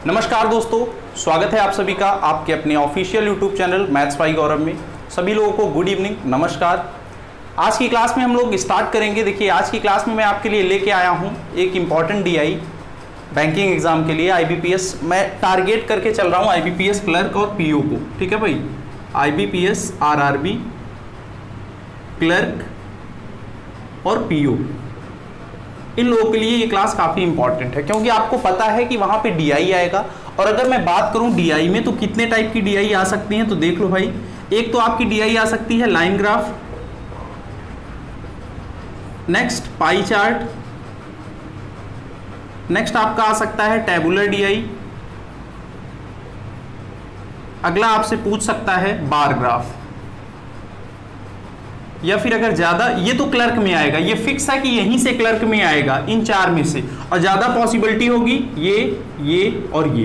नमस्कार दोस्तों, स्वागत है आप सभी का आपके अपने official YouTube channel maths by Gaurav में। सभी लोगों को गुड इवनिंग, नमस्कार। आज की क्लास में हम लोग स्टार्ट करेंगे। देखिए, आज की क्लास में मैं आपके लिए लेके आया हूँ एक इम्पॉर्टेंट डीआई बैंकिंग एग्जाम के लिए आईबीपीएस। मैं टारगेट करके चल रहा हूँ आईबीपीएस क्लर्क और पीओ को, ठीक है भाई। आईबीपीएस, आरआरबी, क्लर्क और पीओ, इन लोगों के लिए ये क्लास काफ़ी इंपॉर्टेंट है क्योंकि आपको पता है कि वहाँ पे डीआई आएगा। और अगर मैं बात करूँ डीआई में तो कितने टाइप की डीआई आ सकती हैं, तो देख लो भाई। एक तो आपकी डीआई आ सकती है line graph, next pie chart, next आपका आ सकता है टेबुलर डीआई, अगला आपसे पूछ सकता है बार ग्राफ, या फिर अगर ज्यादा, ये तो क्लर्क में आएगा, ये फिक्स है कि यहीं से क्लर्क में आएगा इन चार में से। और ज्यादा पॉसिबिलिटी होगी ये और ये,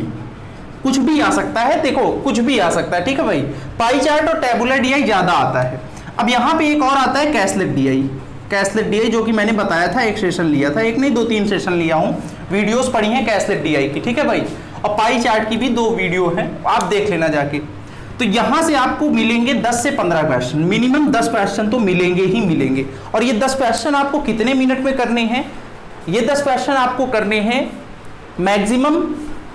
कुछ भी आ सकता है। देखो, कुछ भी आ सकता है, ठीक है भाई। पाई चार्ट और टेबुलर डीआई ज्यादा आता है। अब यहां पे एक और आता है कैसलेट डीआई। कैसलेट डीआई जो कि मैंने बताया था, एक सेशन लिया था, एक नहीं 2-3 सेशन लिया हूं, वीडियोस पढ़ी हैं कैसलेट डीआई की, ठीक है भाई। और पाई चार्ट की भी 2 वीडियो है, आप देख लेना जाके। तो यहां से आपको मिलेंगे 10 से 15 क्वेश्चन, मिनिमम 10 क्वेश्चन तो मिलेंगे ही मिलेंगे। और ये 10 क्वेश्चन आपको कितने मिनट में करने हैं? ये 10 क्वेश्चन आपको करने हैं मैक्सिमम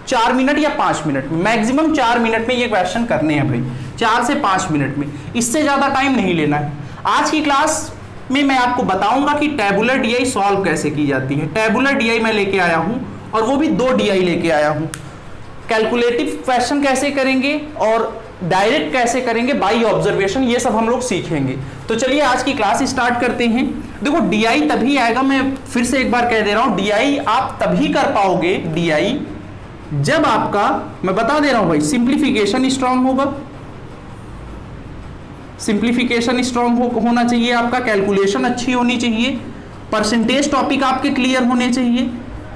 4 मिनट या 5 मिनट में। मैक्सिमम 4 मिनट में ये क्वेश्चन करने हैं भाई, 4 से 5 मिनट में, इससे ज्यादा टाइम नहीं लेना है। आज की क्लास में मैं आपको बताऊंगा कि टेबुलर डीआई सॉल्व कैसे की जाती है। टेबुलर डीआई मैं लेके आया हूं, और वो भी 2 डीआई लेके आया हूं। कैलकुलेटिव क्वेश्चन कैसे करेंगे और डायरेक्ट कैसे करेंगे बाई ऑब्जर्वेशन, ये सब हम लोग सीखेंगे। तो चलिए आज की क्लास स्टार्ट करते हैं। देखो, डीआई तभी आएगा, मैं फिर से एक बार कह दे रहा हूं, डीआई आप तभी कर पाओगे डीआई जब आपका, मैं बता दे रहा हूं भाई, सिंप्लीफिकेशन स्ट्रांग होगा। सिंप्लीफिकेशन स्ट्रांग होना चाहिए आपका, कैलकुलेशन अच्छी होनी चाहिए, परसेंटेज टॉपिक आपके क्लियर होने चाहिए,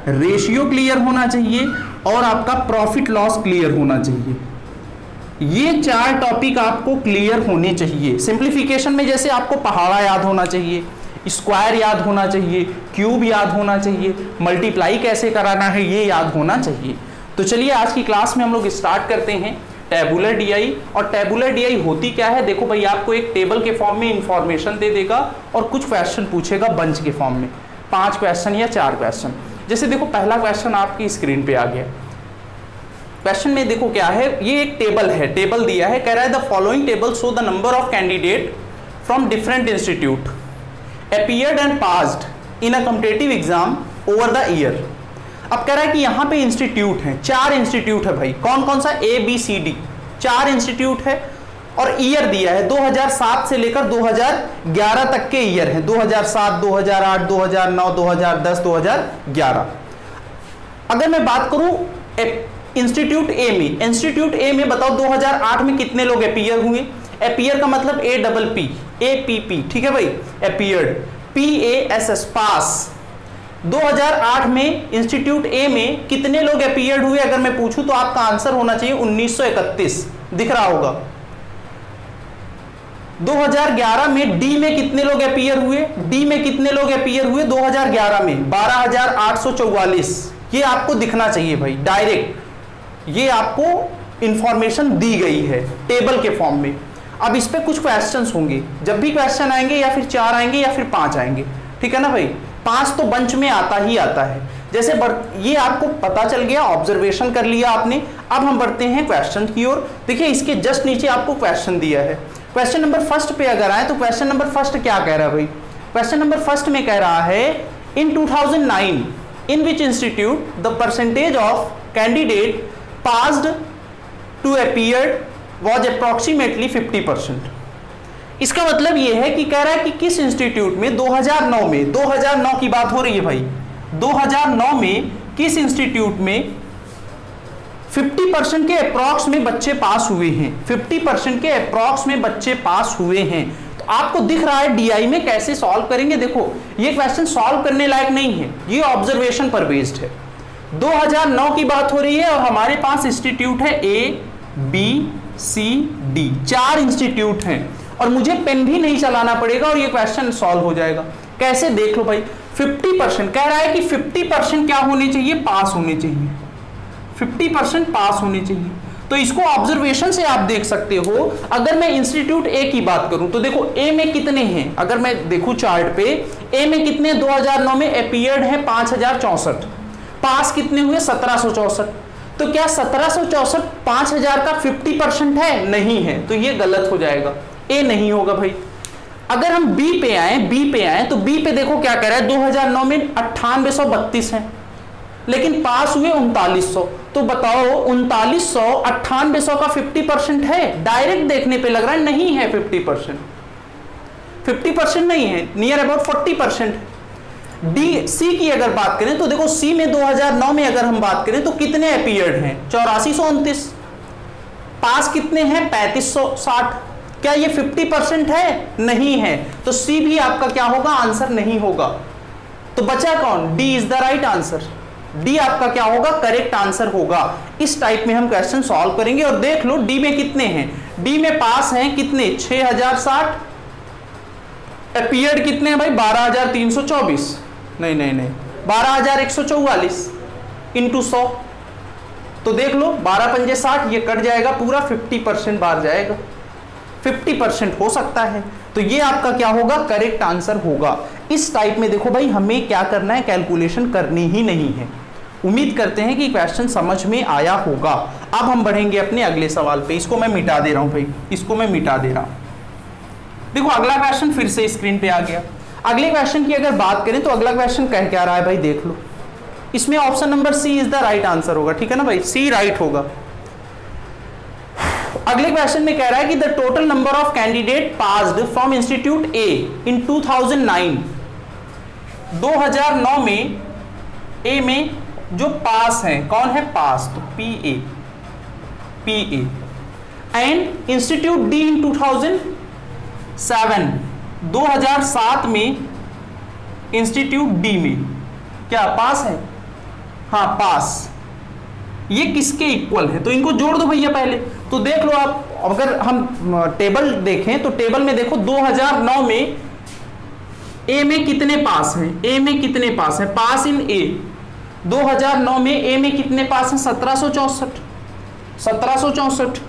रेशियो क्लियर होना चाहिए, और आपका प्रॉफिट लॉस क्लियर होना चाहिए। ये 4 टॉपिक आपको क्लियर होने चाहिए। सिंप्लीफिकेशन में जैसे आपको पहाड़ा याद होना चाहिए, स्क्वायर याद होना चाहिए, क्यूब याद होना चाहिए, मल्टीप्लाई कैसे कराना है ये याद होना चाहिए। तो चलिए आज की क्लास में हम लोग स्टार्ट करते हैं टेबुलर डीआई। और टेबुलर डीआई होती क्या है? देखो भाई, आपको एक टेबल के फॉर्म में इंफॉर्मेशन दे देगा और कुछ क्वेश्चन पूछेगा बंच के फॉर्म में, 5 क्वेश्चन या 4 क्वेश्चन। जैसे देखो, पहला क्वेश्चन आपकी स्क्रीन पे आ गया। क्वेश्चन में देखो क्या है, ये एक टेबल है, टेबल दिया है, कह रहा है the following table show the number of candidate from different institute appeared and passed in a competitive exam over the year. अब कह रहा है कि यहाँ पे इंस्टीट्यूट है, 4 इंस्टीट्यूट है भाई। कौन कौन सा? ABCD, 4 इंस्टीट्यूट है। और ईयर दिया है 2007 से लेकर 2011 तक के ईयर है, 2007, 2008, 2009, 2010, 2011। अगर मैं बात करूं इंस्टीट्यूट ए में, इंस्टीट्यूट ए में बताओ 2008 में कितने लोग अपीयर हुए? अपीयर का मतलब APP, ठीक है भाई, अपीयर्ड, PASS, पास। 2008 में इंस्टीट्यूट ए में कितने लोग अपीयर्ड हुए अगर मैं पूछूं तो आपका आंसर होना चाहिए 1931, दिख रहा होगा। 2011 में डी में कितने लोग अपीयर हुए? डी में कितने लोग अपीयर हुए 2011 में? 12,844। ये आपको दिखना चाहिए भाई डायरेक्ट, ये आपको इंफॉर्मेशन दी गई है टेबल के फॉर्म में। अब इस पे कुछ क्वेश्चंस होंगे, जब भी क्वेश्चन आएंगे या फिर 4 आएंगे या फिर 5 आएंगे, ठीक है ना भाई। 5 तो बंच में आता ही आता है। जैसे ये आपको पता चल गया, ऑब्जर्वेशन कर लिया आपने। अब हम बढ़ते हैं क्वेश्चन की ओर। देखिए, इसके जस्ट नीचे आपको क्वेश्चन दिया है। क्वेश्चन नंबर फर्स्ट पे अगर आए तो क्वेश्चन नंबर फर्स्ट क्या कह रहा है भाई? क्वेश्चन नंबर फर्स्ट में कह रहा है in 2009 in which institute the percentage of candidate passed to appeared was approximately 50%। इसका मतलब यह है कि कह रहा है कि किस इंस्टीट्यूट में 2009 में, 2009 की बात हो रही है भाई, 2009 में किस इंस्टीट्यूट में 50% के अप्रॉक्स में बच्चे पास हुए हैं, 50% के अप्रॉक्स में बच्चे पास हुए हैं। तो आपको दिख रहा है डीआई में कैसे सॉल्व करेंगे। देखो, ये क्वेश्चन सॉल्व करने लायक नहीं है, ये ऑब्जर्वेशन पर बेस्ड है। 2009 की बात हो रही है और हमारे पास इंस्टीट्यूट है ABCD, 4 इंस्टीट्यूट हैं और मुझे पेन भी नहीं चलाना पड़ेगा और ये क्वेश्चन सॉल्व हो जाएगा। कैसे? देख लो भाई, 50% कह रहा है कि 50% क्या होने चाहिए? पास होने चाहिए। 50% पास होने चाहिए। तो इसको ऑब्जर्वेशन से आप देख सकते हो। अगर मैं इंस्टीट्यूट ए की बात करूं तो देखो ए में कितने हैं, अगर मैं देखूं चार्ट पे ए में कितने 2009 में अपीयर्ड है 5064, पास कितने हुए 1764। तो क्या 1764 5000 का 50% है? नहीं है, तो ये गलत हो जाएगा, ए नहीं होगा भाई। अगर हम बी पे आए तो बी पे देखो क्या कह रहा है, 2009 में 9832 है लेकिन पास हुए 3900। तो बताओ 3900 9800 का 50% है? डायरेक्ट देखने पे लग रहा है नहीं है 50% नहीं है, नियर अबाउट 40%। डी सी की अगर बात करें तो देखो सी में 2009 में अगर हम बात करें तो कितने अपीयर्ड हैं 8429, पास कितने हैं 3560। क्या ये 50% है? नहीं है, तो सी भी आपका क्या होगा, आंसर नहीं होगा। तो बचा कौन? D is the right answer. D आपका क्या होगा, करेक्ट आंसर होगा। इस टाइप में हम क्वेश्चन सॉल्व करेंगे। और देख लो डी में कितने हैं, डी में पास हैं कितने 6060, अपीयर्ड कितने हैं भाई 12324, नहीं 12144 इंटू 100। तो देख लो 12 पंजे 60, ये कट जाएगा पूरा, 50% बाहर जाएगा, 50% हो सकता है। तो ये आपका क्या होगा, करेक्ट आंसर होगा। इस टाइप में देखो भाई हमें क्या करना है, कैलकुलेशन करनी ही नहीं है। उम्मीद करते हैं कि क्वेश्चन समझ में आया होगा। अब हम बढ़ेंगे अपने अगले सवाल पे। इसको मैं मिटा दे रहा हूं भाई, इसको मैं मिटा दे रहा हूं। देखो अगला क्वेश्चन फिर से स्क्रीन पे आ गया। अगले क्वेश्चन की अगर बात करें तो अगला क्वेश्चन कह क्या रहा है भाई, देख लो। इसमें option number C is the right answer होगा, ठीक है ना भाई, सी राइट होगा। अगले क्वेश्चन में कह रहा है कि the total number of candidate passed from institute A in 2009, 2009 में ए में जो पास है, कौन है पास, तो P A and institute D in 2007, 2007 में इंस्टीट्यूट डी में क्या पास है, हाँ पास। ये किसके इक्वल है, तो इनको जोड़ दो भैया पहले। तो देख लो आप, अगर हम टेबल देखें तो टेबल में देखो 2009 में ए में कितने पास हैं, ए में कितने पास हैं, पास इन ए 2009 में ए में कितने पास हैं 1764।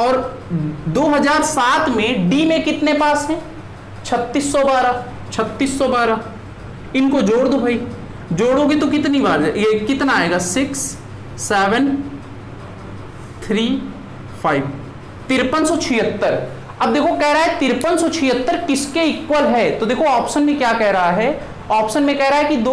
और 2007 में डी में कितने पास हैं 3612। इनको जोड़ दो भाई, जोड़ोगे तो कितनी बार ये कितना आएगा 6 7 3 5 5376। अब देखो कह रहा है 5376 किसके इक्वल है, तो देखो ऑप्शन में क्या कह रहा है, ऑप्शन में कह रहा है कि the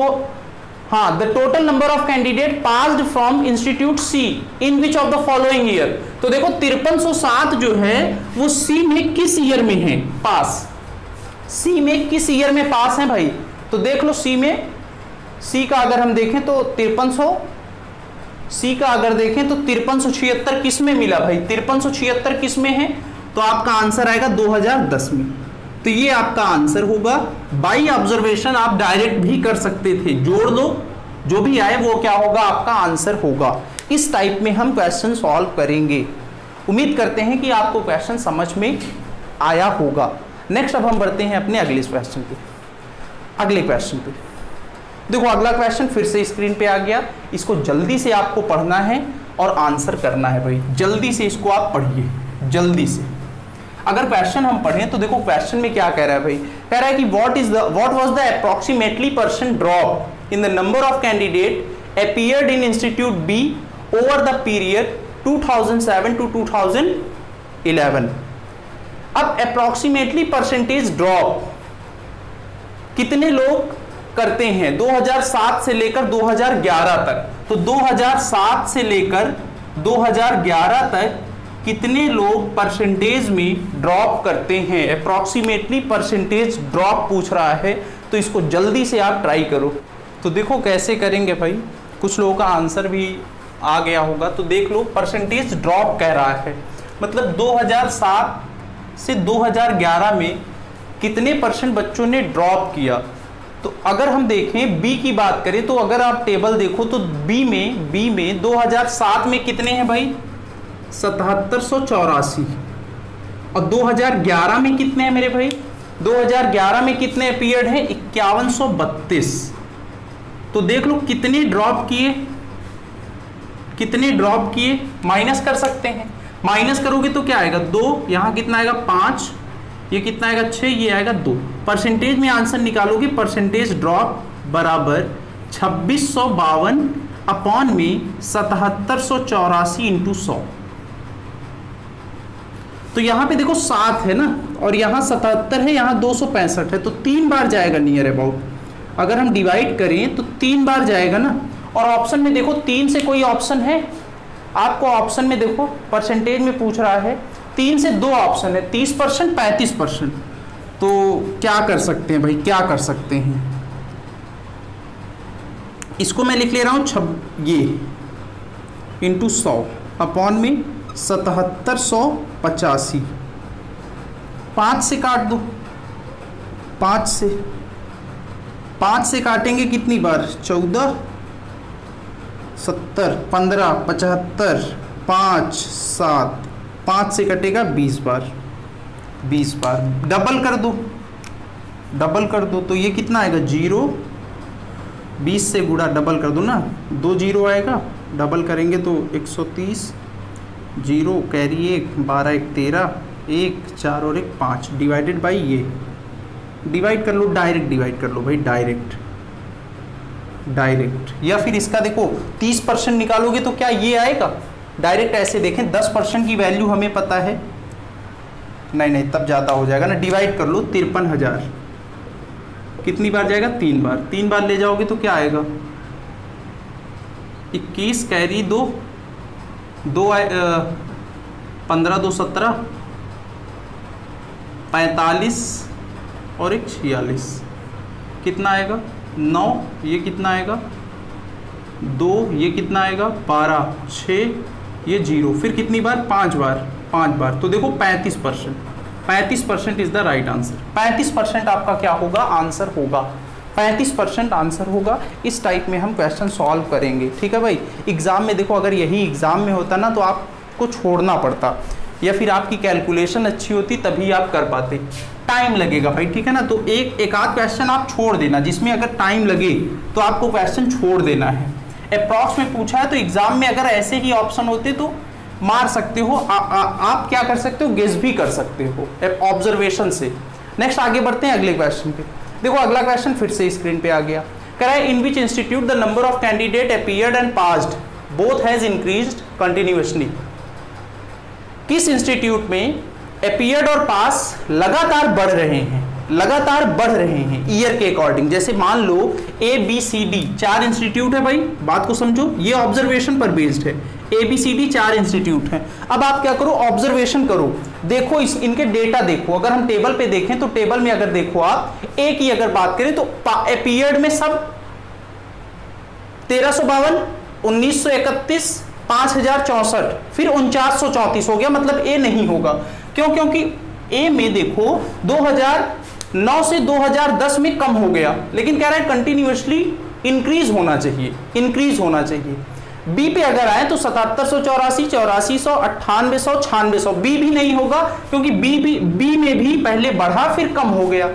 total number of candidate passed from institute C in which of the following year. तो देखो 5307 जो है वो सी में किस ईयर में है पास, सी में किस ईयर में पास है भाई। तो देख लो सी में, सी का अगर हम देखें तो 5300, सी का अगर देखें तो 5376 किस में मिला भाई, 5376 किस में है, तो आपका आंसर आएगा 2010 में। तो ये आपका आंसर होगा। बाई ऑब्जर्वेशन आप डायरेक्ट भी कर सकते थे, जोड़ लो, जो भी आए वो क्या होगा, आपका आंसर होगा। इस टाइप में हम क्वेश्चन सॉल्व करेंगे। उम्मीद करते हैं कि आपको क्वेश्चन समझ में आया होगा। नेक्स्ट अब हम बढ़ते हैं अपने अगले क्वेश्चन पे। अगले क्वेश्चन पे देखो, अगला क्वेश्चन फिर से स्क्रीन पे आ गया। इसको जल्दी से आपको पढ़ना है और आंसर करना है भाई, जल्दी से इसको आप पढ़िए, जल्दी से। अगर क्वेश्चन हम पढ़ें तो देखो क्वेश्चन में क्या कह रहा है भाई, कह रहा है कि what was the approximately % drop in the number of candidate appeared in institute B over the period 2007 to 2011। अब अप्रॉक्सीमेटली % ड्रॉप कितने लोग करते हैं 2007 से लेकर 2011 तक, तो 2007 से लेकर 2011 तक कितने लोग परसेंटेज में ड्रॉप करते हैं, अप्रॉक्सीमेटली परसेंटेज ड्रॉप पूछ रहा है। तो इसको जल्दी से आप ट्राई करो। तो देखो कैसे करेंगे भाई, कुछ लोगों का आंसर भी आ गया होगा। तो देख लो परसेंटेज ड्रॉप कह रहा है, मतलब 2007 से 2011 में कितने % बच्चों ने ड्रॉप किया। तो अगर हम देखें बी की बात करें तो अगर आप टेबल देखो तो बी में 2007 में कितने हैं भाई 7784, और 2011 में कितने हैं मेरे भाई, 2011 में कितने अपीयर्ड हैं 5132। तो देख लो कितने ड्रॉप किए कितने ड्रॉप किए, माइनस कर सकते हैं। माइनस करोगे तो क्या आएगा 2, यहाँ कितना आएगा 5, ये कितना आएगा 6, ये आएगा 2। परसेंटेज में आंसर निकालोगे, परसेंटेज ड्रॉप बराबर 2652 अपॉन में 7784 इंटू 100। तो यहां पे देखो 7 है ना, और यहां 77 है, यहां 265 है, तो 3 बार जाएगा नियर अबाउट। अगर हम डिवाइड करें तो 3 बार जाएगा ना। और ऑप्शन में देखो 3 से कोई ऑप्शन है आपको, ऑप्शन में देखो परसेंटेज में पूछ रहा है, 3 से 2 ऑप्शन है, 30%, 35%। तो क्या कर सकते हैं भाई, क्या कर सकते हैं, इसको मैं लिख ले रहा हूं ये इंटू 100 अपॉन में 7785। 5 से काट दो, 5 से काटेंगे कितनी बार, 14, 70, 15, 75, 5, 7, 5 से कटेगा 20 बार, 20 बार। डबल कर दो तो ये कितना आएगा 0, 20 से गुणा डबल कर दो ना, 2 0 आएगा, डबल करेंगे तो 130, 0 कैरी 1, 12 1 13, 1 4 और 1 5, डिवाइडेड बाई ये, डिवाइड कर लो, डायरेक्ट डिवाइड कर लो भाई, डायरेक्ट। या फिर इसका देखो 30% निकालोगे तो क्या ये आएगा, डायरेक्ट ऐसे देखें 10% की वैल्यू हमें पता है, नहीं तब ज़्यादा हो जाएगा ना, डिवाइड कर लो 53,000, कितनी बार जाएगा 3 बार, 3 बार ले जाओगे तो क्या आएगा 21 कैरी 2 15 2 17, 45 और 1 46, कितना आएगा 9, ये कितना आएगा 2, ये कितना आएगा 12, 6, ये 0, फिर कितनी बार 5 बार, तो देखो 35% इज द राइट आंसर। 35% आपका क्या होगा, आंसर होगा, 35% आंसर होगा। इस टाइप में हम क्वेश्चन सॉल्व करेंगे, ठीक है भाई। एग्जाम में देखो, अगर यही एग्जाम में होता ना तो आपको छोड़ना पड़ता, या फिर आपकी कैलकुलेशन अच्छी होती तभी आप कर पाते, टाइम लगेगा भाई, ठीक है ना। तो एक आध क्वेश्चन आप छोड़ देना, जिसमें अगर टाइम लगे तो आपको क्वेश्चन छोड़ देना है। अप्रॉक्स में पूछा है तो एग्जाम में अगर ऐसे ही ऑप्शन होते तो मार सकते हो, आप क्या कर सकते हो, गेस भी कर सकते हो ऑब्जर्वेशन से। नेक्स्ट आगे बढ़ते हैं अगले क्वेश्चन पे। देखो अगला क्वेश्चन फिर से स्क्रीन पे आ गया, कह रहा है in which institute the number of candidate appeared and passed both has increased continuously. किस इंस्टीट्यूट में अपीयर्ड और पास लगातार बढ़ रहे हैं, ईयर के अकॉर्डिंग। जैसे मान लो ABCD 4 इंस्टीट्यूट है भाई, बात को समझो, ये ऑब्जर्वेशन पर बेस्ड है, ABCD 4 इंस्टीट्यूट हैं। अब आप क्या करो, ऑब्जर्वेशन करो, देखो इनके डेटा देखो। अगर हम टेबल पे देखें तो टेबल में अगर देखो आप A की अगर बात करें तो अपीयर्ड में सब 1352, 1931, 5064, फिर 4934 हो गया, मतलब A नहीं होगा। क्यों, क्योंकि A में देखो 2009 से 2010 में कम हो गया, लेकिन कह रहा है कंटिन्यूअसली इंक्रीज होना चाहिए। बी पे अगर आए तो 7784, 8400, 9800, 9600, बी भी नहीं होगा क्योंकि बी में भी पहले बढ़ा फिर कम हो गया।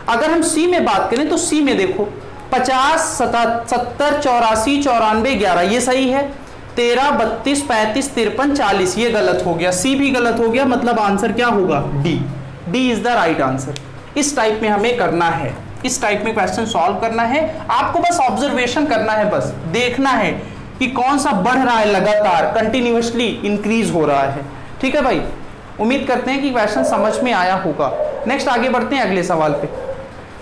अगर हम सी में बात करें तो सी में देखो 50, 70, 84, 94, 11 ये सही है, 13, 32, 35, 53, 40 ये गलत हो गया, सी भी गलत हो गया, मतलब आंसर क्या होगा D is the right answer. इस टाइप में हमें करना है, इस टाइप में क्वेश्चन सॉल्व करना है, आपको बस ऑब्जर्वेशन करना है, बस देखना है कि कौन सा बढ़ रहा है, लगातार कंटिन्यूअसली इंक्रीज हो रहा है। ठीक है भाई, उम्मीद करते हैं कि क्वेश्चन समझ में आया होगा। नेक्स्ट आगे बढ़ते हैं अगले सवाल पे।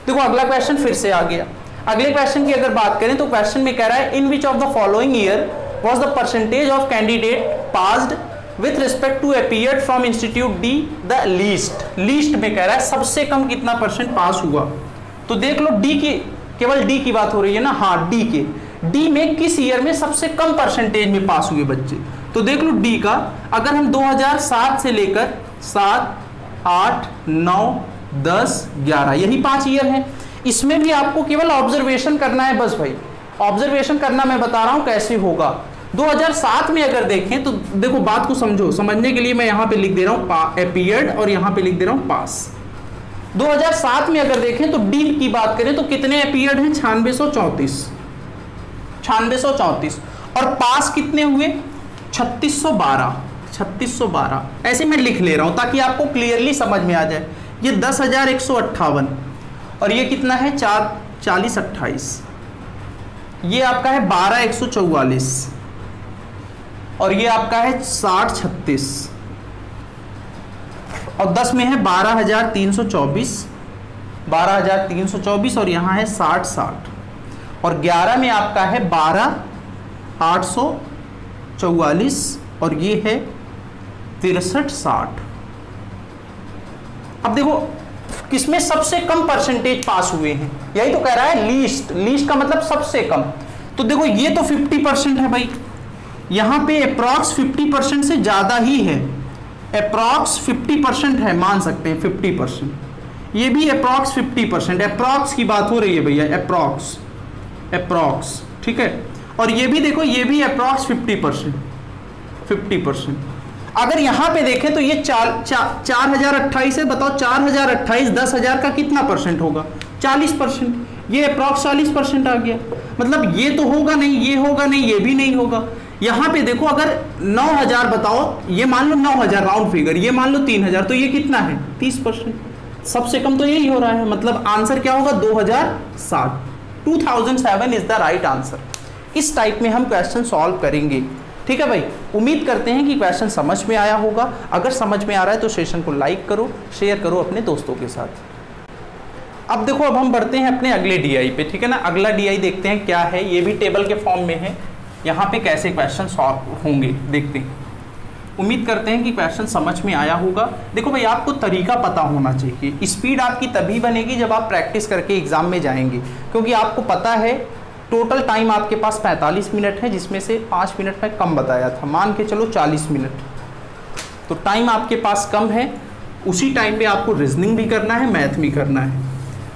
देखो अगला क्वेश्चन फिर से आ गया। अगले क्वेश्चन की अगर बात करें तो क्वेश्चन में कह रहा है in which of the following year was the percentage of candidate passed with respect to appeared from institute D the least में कह रहा है सबसे कम कितना परसेंट पास हुआ। तो देख लो डी की, केवल डी की बात हो रही है ना, हाँ डी में किस ईयर में सबसे कम परसेंटेज में पास हुए बच्चे। तो देख लो डी का, अगर हम 2007 से लेकर 7, 8, 9, 10, 11 यही 5 ईयर हैं, इसमें भी आपको केवल ऑब्जर्वेशन करना है बस भाई, ऑब्जर्वेशन करना। मैं बता रहा हूं कैसे होगा। 2007 में अगर देखें तो देखो बात को समझो, समझने के लिए मैं यहां पे लिख दे रहा हूं अपीयर्ड और यहां पे लिख दे रहा हूं पास। 2007 में अगर देखें तो डी की बात करें तो कितने अपीयर्ड हैं, 9634 और पास कितने हुए 3612 ऐसे मैं लिख ले रहा हूं ताकि आपको क्लियरली समझ में आ जाए। ये 10,158 और ये कितना है 4028, ये आपका है 12,144 और ये आपका है 6036 और 10 में है 12,324 और यहाँ है 6060 और 11 में आपका है 12,844 और ये है 6360। अब देखो किसमें सबसे कम परसेंटेज पास हुए हैं, यही तो कह रहा है लीस्ट। लीस्ट का मतलब सबसे कम। तो देखो ये तो 50% है भाई, यहां पे अप्रॉक्स 50% से ज्यादा ही है, अप्रॉक्स 50% है, मान सकते हैं 50%। ये भी अप्रॉक्स 50%, अप्रॉक्स की बात हो रही है भैया, अप्रॉक्स, ठीक है। और ये भी देखो, ये भी अप्रॉक्स 50%। अगर यहां पे देखें तो ये 4028 है, बताओ 4028 10,000 का कितना परसेंट होगा, 40%। ये अप्रॉक्स 40% आ गया, मतलब ये तो होगा नहीं, ये होगा नहीं, ये भी नहीं होगा। यहां पे देखो अगर 9,000 बताओ, ये मान लो 9,000 राउंड फिगर, ये मान लो 3,000, तो ये कितना है 30%। सबसे कम तो यही हो रहा है, मतलब आंसर क्या होगा 2060। 2007 इज द राइट आंसर। इस टाइप में हम क्वेश्चन सॉल्व करेंगे, ठीक है भाई। उम्मीद करते हैं कि क्वेश्चन समझ में आया होगा। अगर समझ में आ रहा है तो सेशन को लाइक करो, शेयर करो अपने दोस्तों के साथ। अब देखो, अब हम बढ़ते हैं अपने अगले डीआई पे, ठीक है ना। अगला डीआई देखते हैं क्या है, ये भी टेबल के फॉर्म में है। यहाँ पे कैसे क्वेश्चन सॉल्व होंगे देखते हैं। उम्मीद करते हैं कि क्वेश्चन समझ में आया होगा। देखो भाई, आपको तरीका पता होना चाहिए। स्पीड आपकी तभी बनेगी जब आप प्रैक्टिस करके एग्जाम में जाएंगे, क्योंकि आपको पता है टोटल टाइम आपके पास 45 मिनट है, जिसमें से 5 मिनट में कम बताया था, मान के चलो 40 मिनट। तो टाइम आपके पास कम है, उसी टाइम पे आपको रीजनिंग भी करना है, मैथ भी करना है।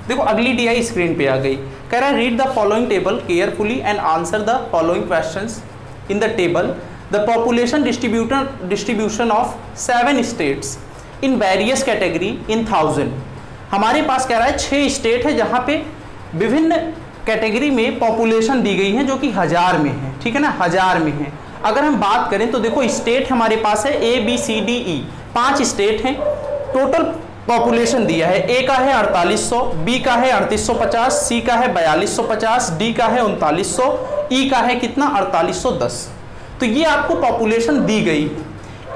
देखो अगली डीआई स्क्रीन पे आ गई, कह रहा है read the following table carefully and answer the following questions in the table. The population distribution of 7 states in various category इन 1000। हमारे पास कह रहा है 6 स्टेट है जहाँ पे विभिन्न कैटेगरी में पॉपुलेशन दी गई है जो कि 1000 में है, ठीक है ना, 1000 में है। अगर हम बात करें तो देखो स्टेट हमारे पास है ABCDE, 5 स्टेट हैं। टोटल पॉपुलेशन दिया है, ए का है 4800, बी का है 3850, सी का है 4250, डी का है 3900, ई का है कितना 4810। तो ये आपको पॉपुलेशन दी गई।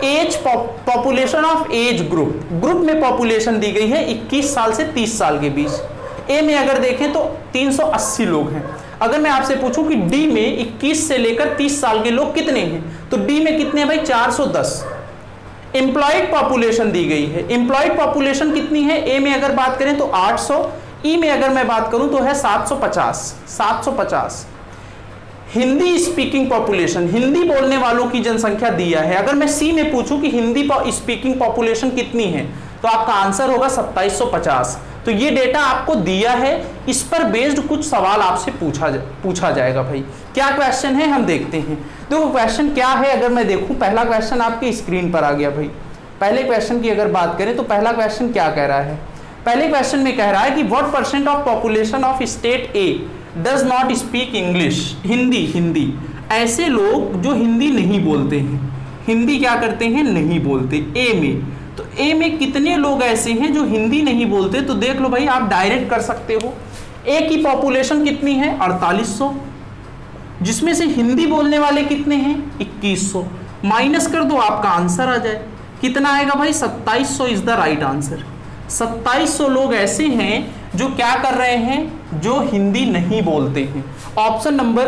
Age population of age group में पॉपुलेशन दी गई है 21 साल से 30 साल के बीच। ए में अगर देखें तो 380 लोग हैं। अगर मैं आपसे पूछूं कि डी में 21 से लेकर 30 साल के लोग कितने हैं, तो डी में कितने हैं भाई 410। एम्प्लॉयड पॉपुलेशन दी गई है, एम्प्लॉयड पॉपुलेशन कितनी है, ए में अगर बात करें तो 800, ई में अगर मैं बात करूं तो है 750। हिंदी स्पीकिंग पॉपुलेशन, हिंदी बोलने वालों की जनसंख्या दिया है। अगर मैं सी में पूछूं कि हिंदी स्पीकिंग पॉपुलेशन कितनी है, तो आपका आंसर होगा 2750। तो ये डेटा आपको दिया है, इस पर बेस्ड कुछ सवाल आपसे पूछा जाएगा भाई। क्या क्वेश्चन है हम देखते हैं। देखो क्वेश्चन क्या है, अगर मैं देखूं पहला क्वेश्चन आपकी स्क्रीन पर आ गया भाई। पहले क्वेश्चन की अगर बात करें तो पहला क्वेश्चन क्या कह रहा है, पहले क्वेश्चन में कह रहा है कि what percent of population of state A does not speak English, Hindi. ऐसे लोग जो हिंदी नहीं बोलते हैं, हिंदी क्या करते हैं नहीं बोलते। ए में, तो ए में कितने लोग ऐसे हैं जो हिंदी नहीं बोलते, तो देख लो भाई, आप डायरेक्ट कर सकते हो। ए की पॉपुलेशन कितनी है 4800, जिसमें से हिंदी बोलने वाले कितने हैं 2100। माइनस कर दो, आपका आंसर आ जाए। कितना आएगा भाई 2700 इज द राइट आंसर। 2700 लोग ऐसे हैं जो क्या कर रहे हैं, जो हिंदी नहीं बोलते हैं। ऑप्शन नंबर,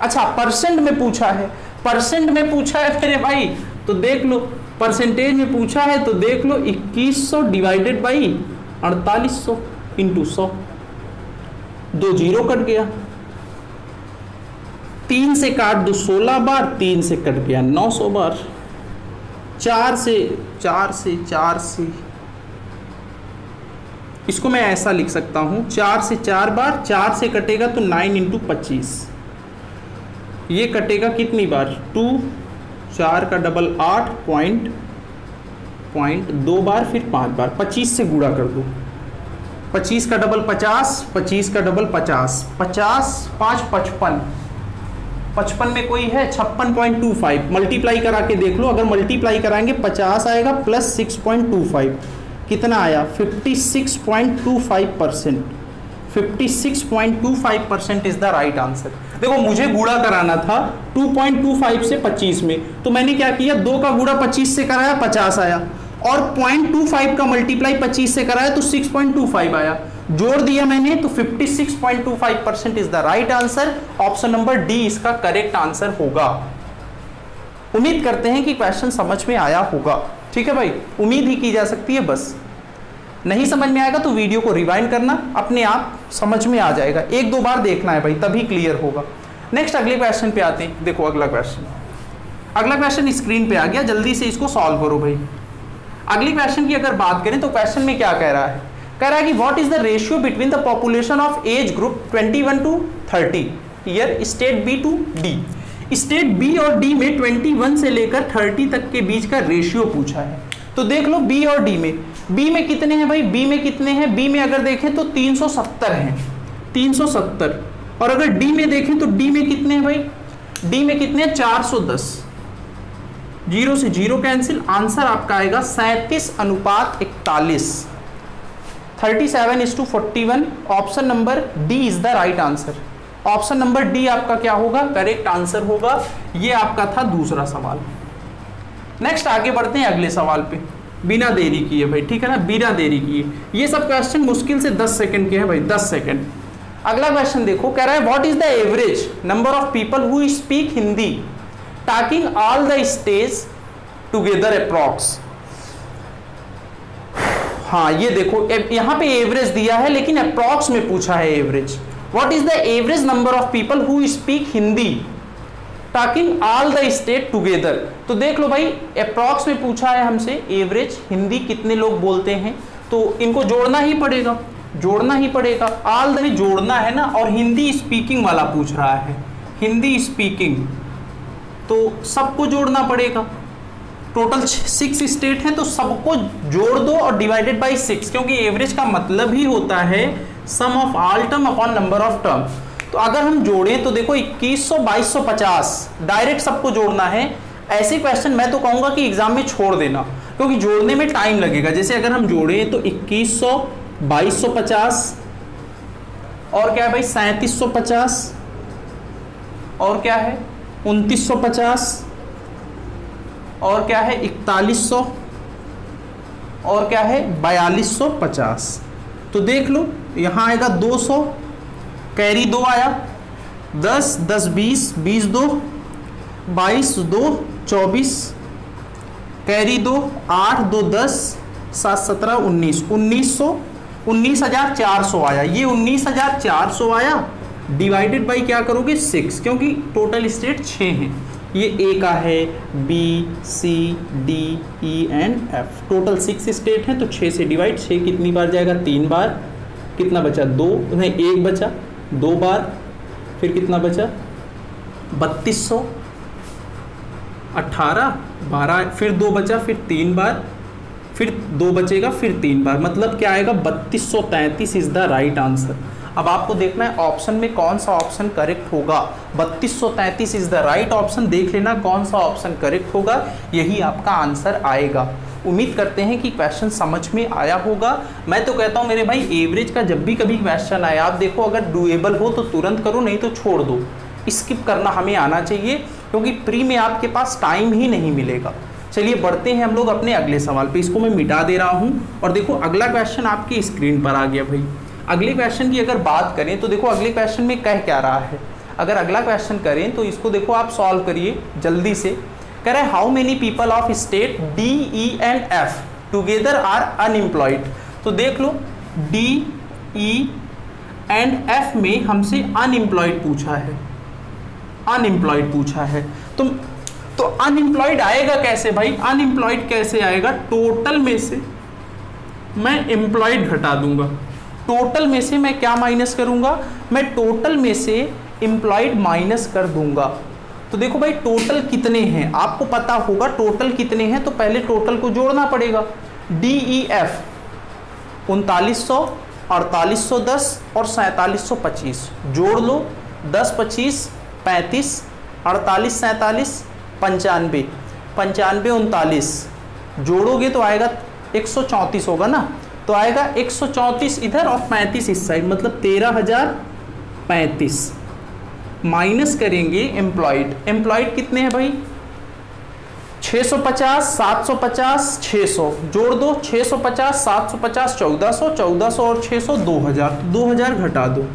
अच्छा परसेंट में पूछा है, परसेंट में पूछा है मेरे भाई, तो देख लो परसेंटेज में पूछा है, तो देख लो 2100 divided by 4800 into 100, 2 zero cut गया, 3 से काट दो 16 बार, 3 से कट गया 900 बार, 4 से इसको मैं ऐसा लिख सकता हूं, 4 से 4 बार, 4 से कटेगा तो 9 इंटू 25, ये कटेगा कितनी बार 2, 4 का डबल 8 पॉइंट 2 बार, फिर 5 बार, 25 से गुणा कर दो, 25 का डबल 50, 25 का डबल 50, 50 5 55, 55 में कोई है 56.25, मल्टीप्लाई करा के देख लो, अगर मल्टीप्लाई कराएंगे 50 आएगा प्लस 6.25 कितना आया 56.25%। 56.25% इज द राइट आंसर। देखो मुझे गुणा कराना था 2.25 से 25 में, तो मैंने क्या किया 2 का गुणा 25 से कराया 50 आया, और 0.25 का मल्टीप्लाई 25 से कराया तो 6.25 आया, जोड़ दिया मैंने तो 56.25% is the right answer. Option number D इसका करेक्ट आंसर होगा। उम्मीद करते हैं कि क्वेश्चन समझ में आया होगा। ठीक है भाई, उम्मीद ही की जा सकती है, बस नहीं समझ में आएगा तो वीडियो को रिवाइंड करना, अपने आप समझ में आ जाएगा, 1-2 बार देखना है भाई, तभी क्लियर होगा। नेक्स्ट अगले क्वेश्चन पे आते हैं। देखो अगला क्वेश्चन स्क्रीन पे आ गया, जल्दी से इसको सॉल्व करो भाई। अगले क्वेश्चन की अगर बात करें तो क्वेश्चन में क्या कह रहा है, कह रहा है कि what is the ratio between the population of age group 21 to 30 year state B to D. State B और डी में 21 से लेकर 30 तक के बीच का रेशियो पूछा है। तो देख लो बी और डी में, बी में कितने हैं भाई, बी में कितने हैं, बी में अगर देखें तो 370 हैं, 370, और अगर डी में देखें तो डी में कितने हैं भाई, डी में कितने हैं 410, 0 से 0 कैंसिल, आंसर आपका आएगा 37:41, 37:41। Option number D is the right answer. Option number D आपका क्या होगा, करेक्ट आंसर होगा। ये आपका था दूसरा सवाल। नेक्स्ट आगे बढ़ते हैं अगले सवाल पे, बिना देरी किए भाई, ठीक है ना, बिना देरी किए। ये सब क्वेश्चन मुश्किल से 10 सेकंड के हैं भाई, 10 सेकंड। अगला क्वेश्चन देखो, कह रहा है what is the average number of people who speak Hindi talking all the stage together approx. हाँ ये देखो यहां पे एवरेज दिया है, लेकिन अप्रॉक्स में पूछा है average. What is the average number of people who speak Hindi talking all the state together. तो देख लो भाई, अप्रॉक्स में पूछा है हमसे एवरेज, हिंदी कितने लोग बोलते हैं, तो इनको जोड़ना ही पड़ेगा, जोड़ना ही पड़ेगा। ऑल द जोड़ना है ना, और हिंदी स्पीकिंग वाला पूछ रहा है, हिंदी स्पीकिंग, तो सबको जोड़ना पड़ेगा। टोटल 6 स्टेट हैं, तो सबको जोड़ दो और डिवाइडेड बाई 6, क्योंकि एवरेज का मतलब ही होता है sum of all term upon number of term. तो अगर हम जोड़ें तो देखो 2100 2250 डायरेक्ट सबको जोड़ना है। ऐसे क्वेश्चन मैं तो कहूंगा कि एग्जाम में छोड़ देना, क्योंकि जोड़ने में टाइम लगेगा। जैसे अगर हम जोड़ें तो 2100 2250 और क्या है भाई 3750 और क्या है 2950 और क्या है 4100 और क्या है 4250। तो देख लो यहाँ आएगा 200, कैरी 2 आया, 10 10 20 20 2 22 2 24, कैरी 2 8 2 10 7 17 19 19,400 आया। ये 19,400 आया, डिवाइडेड बाई क्या करोगे 6, क्योंकि टोटल स्टेट 6 हैं। ये ए का है, B C D E and F, total 6 state हैं, तो 6 से डिवाइड, 6 कितनी बार जाएगा 3 बार, कितना बचा 2 नहीं 1 बचा 2 बार, फिर कितना बचा 3200 18 12, फिर 2 बचा, फिर 3 बार, फिर 2 बचेगा, फिर 3 बार, मतलब क्या आएगा 3233 इज द राइट आंसर। अब आपको देखना है ऑप्शन में कौन सा ऑप्शन करेक्ट होगा। 3233 इज द राइट ऑप्शन, देख लेना कौन सा ऑप्शन करेक्ट होगा, यही आपका आंसर आएगा। उम्मीद करते हैं कि क्वेश्चन समझ में आया होगा। मैं तो कहता हूं मेरे भाई एवरेज का जब भी कभी क्वेश्चन आए, आप देखो अगर डुएबल हो तो तुरंत करो, नहीं तो छोड़ दो, स्किप करना हमें आना चाहिए, क्योंकि प्री में आपके पास टाइम ही नहीं मिलेगा। चलिए बढ़ते हैं हम लोग अपने अगले सवाल पे, इसको मैं मिटा दे रहा हूं। और देखो अगला क्वेश्चन आपकी स्क्रीन पर आ गया भाई। अगले क्वेश्चन की अगर बात करें तो देखो अगले क्वेश्चन में कह क्या रहा है। अगर अगला क्वेश्चन करें तो इसको देखो आप सॉल्व करिए जल्दी से। कह रहा है how many people of state D E and F together are unemployed. तो देख लो डी ई एंड एफ में हमसे अनएम्प्लॉयड पूछा है, अनएम्प्लॉयड पूछा है। तो अनएम्प्लॉयड आएगा कैसे भाई, अनएम्प्लॉयड कैसे आएगा, टोटल में से मैं एम्प्लॉयड घटा दूंगा, टोटल में से मैं क्या माइनस करूंगा, मैं टोटल में से एम्प्लॉयड माइनस कर दूंगा। तो देखो भाई टोटल कितने हैं आपको पता होगा, टोटल कितने हैं, तो पहले टोटल को जोड़ना पड़ेगा। डी ई एफ 3900 4810 और 4725 जोड़ लो, 10 25 35 48 47 95, 95 39 जोड़ोगे तो आएगा 134 होगा ना, तो आएगा 134 इधर और 35 इस साइड, मतलब 13,035 माइनस करेंगे एम्प्लॉयड। एम्प्लॉयड कितने हैं भाई? 650 750 600 जोड़ दो, 650 750 1400, 1400 और 600 2000, 2000 घटा दो,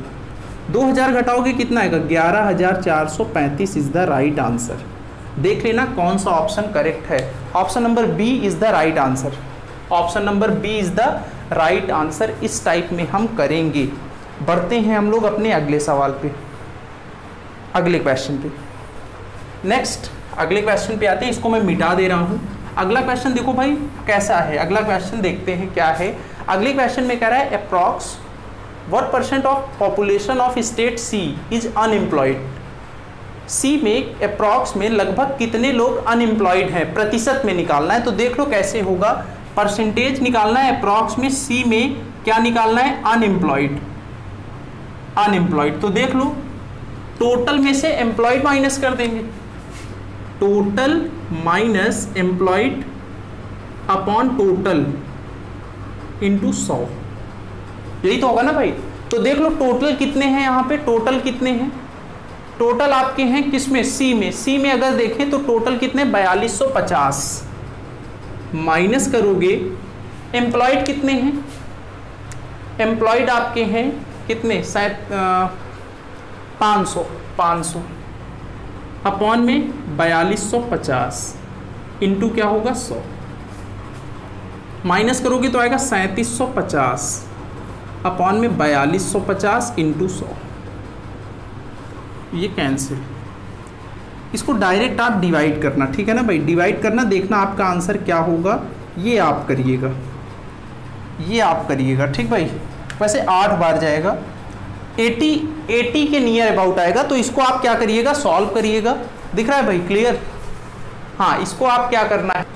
2000 घटाओगे कितना आएगा? 11,435 इज द राइट आंसर। देख लेना कौन सा ऑप्शन करेक्ट है। Option number B is the right answer. Option number B is the right answer. इस टाइप में हम करेंगे। बढ़ते हैं हम लोग अपने अगले सवाल पे, अगले क्वेश्चन पे। नेक्स्ट अगले क्वेश्चन पे आते हैं, इसको मैं मिटा दे रहा हूँ। अगला क्वेश्चन देखो भाई कैसा है, अगला क्वेश्चन देखते हैं क्या है। अगले क्वेश्चन में कह रहा है approx what percent of population of state C is unemployed. C में अप्रॉक्स में लगभग कितने लोग अनएम्प्लॉयड हैं, प्रतिशत में निकालना है। तो देख लो कैसे होगा, परसेंटेज निकालना है अप्रॉक्स में, सी में क्या निकालना है? अनएम्प्लॉयड। अनएम्प्लॉयड तो देख लो टोटल में से एम्प्लॉयड माइनस कर देंगे, total minus employed upon total into 100, यही तो होगा ना भाई। तो देख लो टोटल कितने हैं यहाँ पे, टोटल कितने हैं? टोटल आपके हैं किसमें? सी में। सी में अगर देखें तो टोटल कितने? 4250 माइनस करोगे एम्प्लॉयड कितने हैं? एम्प्लॉयड आपके हैं कितने? 500 अपॉन में 4250 इंटू क्या होगा? 100 माइनस करोगे तो आएगा 3750 अपॉन में 4250 इंटू 100, ये कैंसिल। इसको डायरेक्ट आप डिवाइड करना, ठीक है ना भाई, डिवाइड करना, देखना आपका आंसर क्या होगा। ये आप करिएगा, ये आप करिएगा, ठीक भाई। वैसे 8 बार जाएगा, 80 के नियर अबाउट आएगा। तो इसको आप क्या करिएगा? सॉल्व करिएगा। दिख रहा है भाई? क्लियर? हाँ, इसको आप क्या करना है?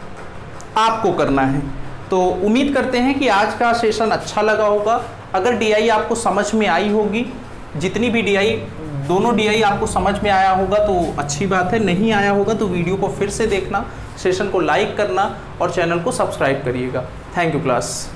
आपको करना है। तो उम्मीद करते हैं कि आज का सेशन अच्छा लगा होगा। अगर डीआई आपको समझ में आई होगी, जितनी भी डीआई, दोनों डीआई आपको समझ में आया होगा तो अच्छी बात है, नहीं आया होगा तो वीडियो को फिर से देखना, सेशन को लाइक करना और चैनल को सब्सक्राइब करिएगा। Thank you class.